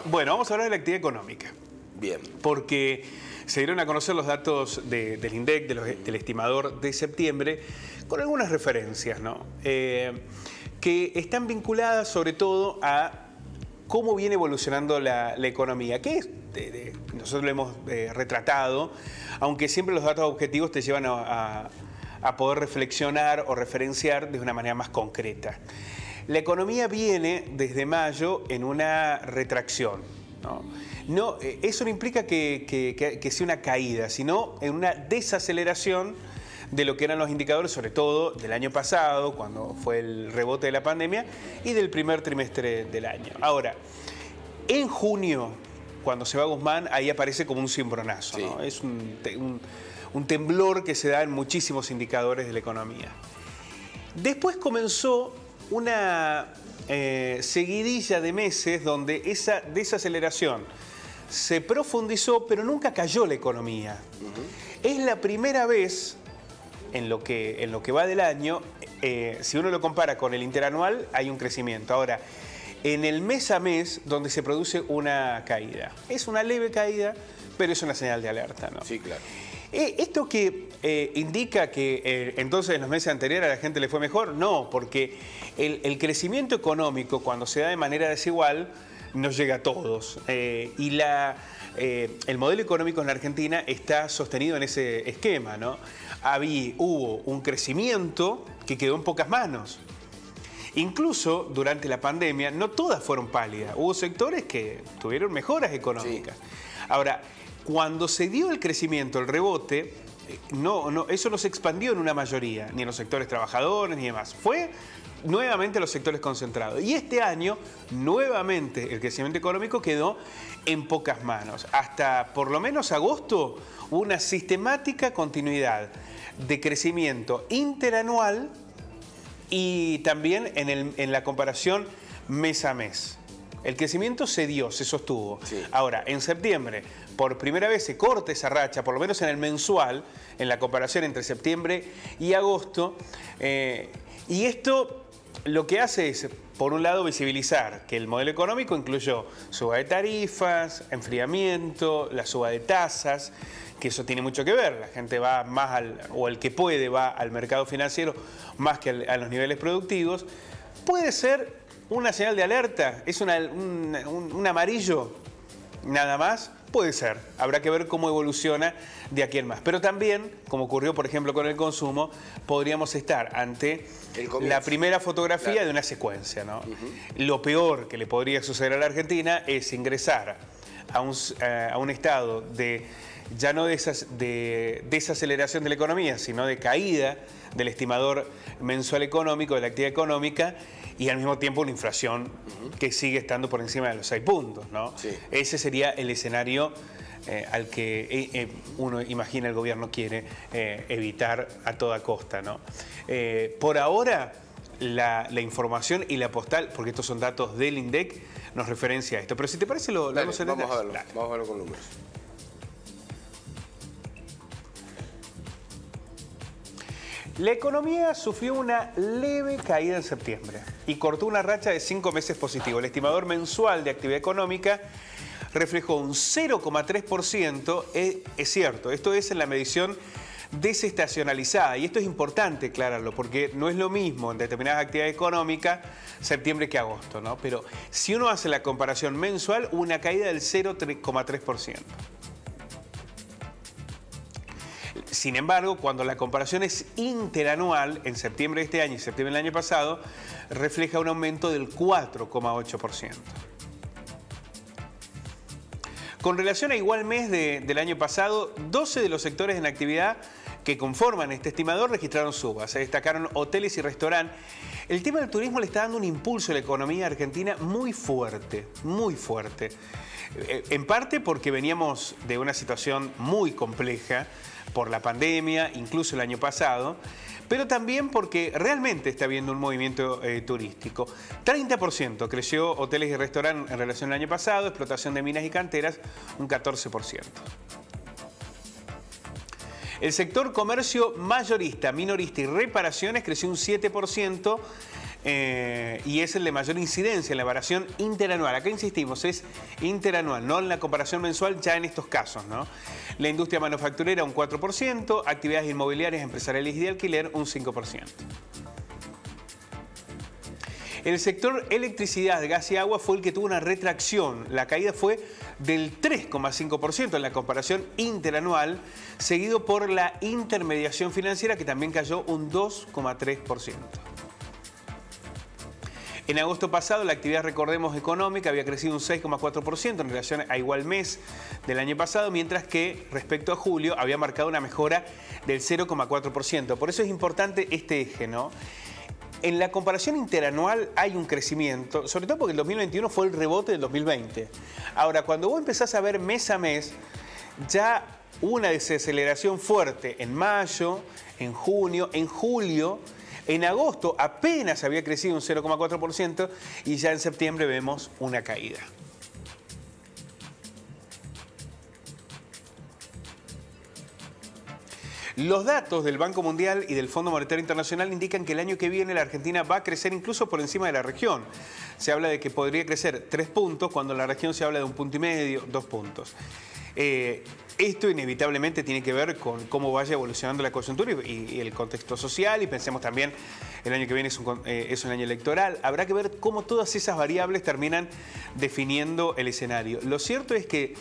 Bueno, vamos a hablar de la actividad económica. Bien. Porque se dieron a conocer los datos del INDEC, del estimador de septiembre, con algunas referencias, ¿no? Que están vinculadas sobre todo a cómo viene evolucionando la economía, que es, nosotros lo hemos retratado, aunque siempre los datos objetivos te llevan a poder reflexionar o referenciar de una manera más concreta. La economía viene desde mayo en una retracción, ¿no? Eso no implica que sea una caída, sino en una desaceleración de lo que eran los indicadores, sobre todo del año pasado, cuando fue el rebote de la pandemia, y del primer trimestre del año. Ahora, en junio, cuando se va Guzmán, ahí aparece como un cimbronazo, sí, ¿no? Es un temblor que se da en muchísimos indicadores de la economía. Después comenzó una seguidilla de meses donde esa desaceleración se profundizó, pero nunca cayó la economía. Es la primera vez en lo que va del año, si uno lo compara con el interanual, hay un crecimiento. Ahora, en el mes a mes, donde se produce una caída. Es una leve caída, pero es una señal de alerta, ¿no? Sí, claro. ¿Esto que indica que entonces en los meses anteriores a la gente le fue mejor? No, porque el crecimiento económico, cuando se da de manera desigual, nos llega a todos. Y el modelo económico en la Argentina está sostenido en ese esquema, ¿no? Hubo un crecimiento que quedó en pocas manos. Incluso durante la pandemia, no todas fueron pálidas. Hubo sectores que tuvieron mejoras económicas. Sí. Ahora, cuando se dio el crecimiento, el rebote, eso no se expandió en una mayoría, ni en los sectores trabajadores, ni demás. Fue nuevamente los sectores concentrados. Y este año, nuevamente, el crecimiento económico quedó en pocas manos. Hasta por lo menos agosto, hubo una sistemática continuidad de crecimiento interanual y también en la comparación mes a mes. El crecimiento se dio, se sostuvo. Sí. Ahora, en septiembre, por primera vez se corta esa racha, por lo menos en el mensual, en la comparación entre septiembre y agosto. Y esto lo que hace es, por un lado, visibilizar que el modelo económico incluyó suba de tarifas, enfriamiento, la suba de tasas, que eso tiene mucho que ver. La gente va más o el que puede va al mercado financiero más que a los niveles productivos. Puede ser una señal de alerta, es un amarillo nada más, puede ser. Habrá que ver cómo evoluciona de aquí en más. Pero también, como ocurrió por ejemplo con el consumo, podríamos estar ante la primera fotografía, claro, de una secuencia, ¿no? Lo peor que le podría suceder a la Argentina es ingresar a un estado de ya no de desaceleración de la economía, sino de caída del estimador mensual económico, de la actividad económica, y al mismo tiempo una inflación que sigue estando por encima de los 6 puntos, ¿no? Sí. Ese sería el escenario al que uno imagina el gobierno quiere evitar a toda costa, ¿no? Por ahora, la información y la postal, porque estos son datos del INDEC, nos referencia a esto. Pero si te parece, vamos a verlo. Vamos a verlo con números. La economía sufrió una leve caída en septiembre y cortó una racha de 5 meses positivo. El estimador mensual de actividad económica reflejó un 0,3%. Es cierto, esto es en la medición desestacionalizada. Y esto es importante aclararlo, porque no es lo mismo en determinadas actividades económicas septiembre que agosto, ¿no? Pero si uno hace la comparación mensual, una caída del 0,3%. Sin embargo, cuando la comparación es interanual, en septiembre de este año y septiembre del año pasado, refleja un aumento del 4,8%. Con relación a igual mes del año pasado, 12 de los sectores en actividad que conforman este estimador registraron subas. Se destacaron hoteles y restaurantes. El tema del turismo le está dando un impulso a la economía argentina muy fuerte, muy fuerte. En parte porque veníamos de una situación muy compleja por la pandemia, incluso el año pasado, pero también porque realmente está habiendo un movimiento turístico. 30% creció hoteles y restaurantes en relación al año pasado, explotación de minas y canteras, un 14%. El sector comercio mayorista, minorista y reparaciones creció un 7%, y es el de mayor incidencia en la variación interanual. Acá insistimos, es interanual, no en la comparación mensual ya en estos casos, ¿no? La industria manufacturera un 4%, actividades inmobiliarias, empresariales y de alquiler un 5%. El sector electricidad, gas y agua fue el que tuvo una retracción. La caída fue del 3,5% en la comparación interanual, seguido por la intermediación financiera, que también cayó un 2,3%. En agosto pasado, la actividad, recordemos, económica había crecido un 6,4% en relación a igual mes del año pasado, mientras que respecto a julio había marcado una mejora del 0,4%. Por eso es importante este eje, ¿no? En la comparación interanual hay un crecimiento, sobre todo porque el 2021 fue el rebote del 2020. Ahora, cuando vos empezás a ver mes a mes, ya hubo una desaceleración fuerte en mayo, en junio, en julio. En agosto apenas había crecido un 0,4% y ya en septiembre vemos una caída. Los datos del Banco Mundial y del Fondo Monetario Internacional indican que el año que viene la Argentina va a crecer incluso por encima de la región. Se habla de que podría crecer 3 puntos, cuando en la región se habla de 1,5 puntos, 2 puntos. Esto inevitablemente tiene que ver con cómo vaya evolucionando la coyuntura y el contexto social, y pensemos también, el año que viene es un año electoral. Habrá que ver cómo todas esas variables terminan definiendo el escenario. Lo cierto es que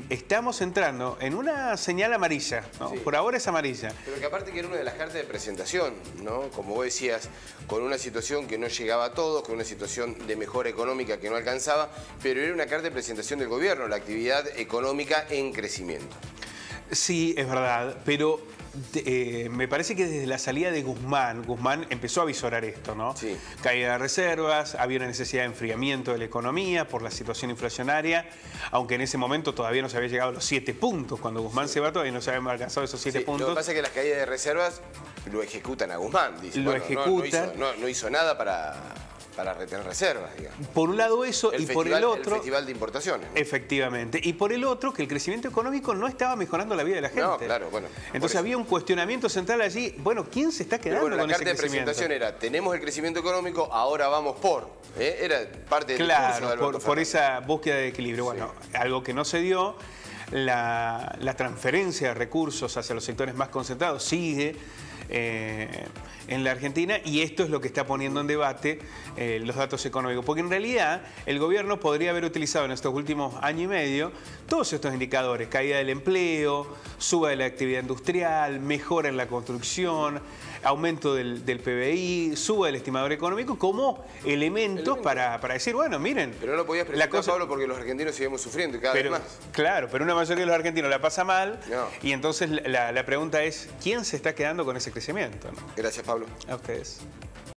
estamos entrando en una señal amarilla, ¿no? Sí. Por ahora es amarilla. Pero que aparte que era una de las cartas de presentación, ¿no? Como vos decías, con una situación que no llegaba a todos, con una situación de mejora económica que no alcanzaba, pero era una carta de presentación del gobierno, la actividad económica en crecimiento. Sí, es verdad, pero me parece que desde la salida de Guzmán empezó a visorar esto, ¿no? Sí. Caída de reservas, había una necesidad de enfriamiento de la economía por la situación inflacionaria, aunque en ese momento todavía no se había llegado a los 7 puntos. Cuando Guzmán se va, todavía no se habían alcanzado esos 7 puntos. Lo que pasa es que las caídas de reservas lo ejecutan a Guzmán, dice. Lo ejecutan. No hizo nada para retener reservas, digamos. Por un lado eso, y por el otro... El festival de importaciones, ¿no? Efectivamente. Y por el otro, que el crecimiento económico no estaba mejorando la vida de la gente. No, claro, bueno. Entonces había un cuestionamiento central allí. Bueno, ¿quién se está quedando con ese crecimiento? La carta de presentación era, tenemos el crecimiento económico, ahora vamos por. Era parte del discurso de Alberto por esa búsqueda de equilibrio. Bueno, algo que no se dio, la transferencia de recursos hacia los sectores más concentrados sigue en la Argentina, y esto es lo que está poniendo en debate los datos económicos, porque en realidad el gobierno podría haber utilizado en estos últimos año y medio todos estos indicadores: caída del empleo, suba de la actividad industrial, mejora en la construcción, aumento del PBI, suba del estimador económico, como elementos para decir, bueno, miren... Pero no lo podías presentar, Pablo, porque los argentinos seguimos sufriendo y cada vez más. Claro, pero una mayoría de los argentinos la pasa mal, y entonces la pregunta es, ¿quién se está quedando con ese crecimiento, ¿no? Gracias, Pablo. A ustedes.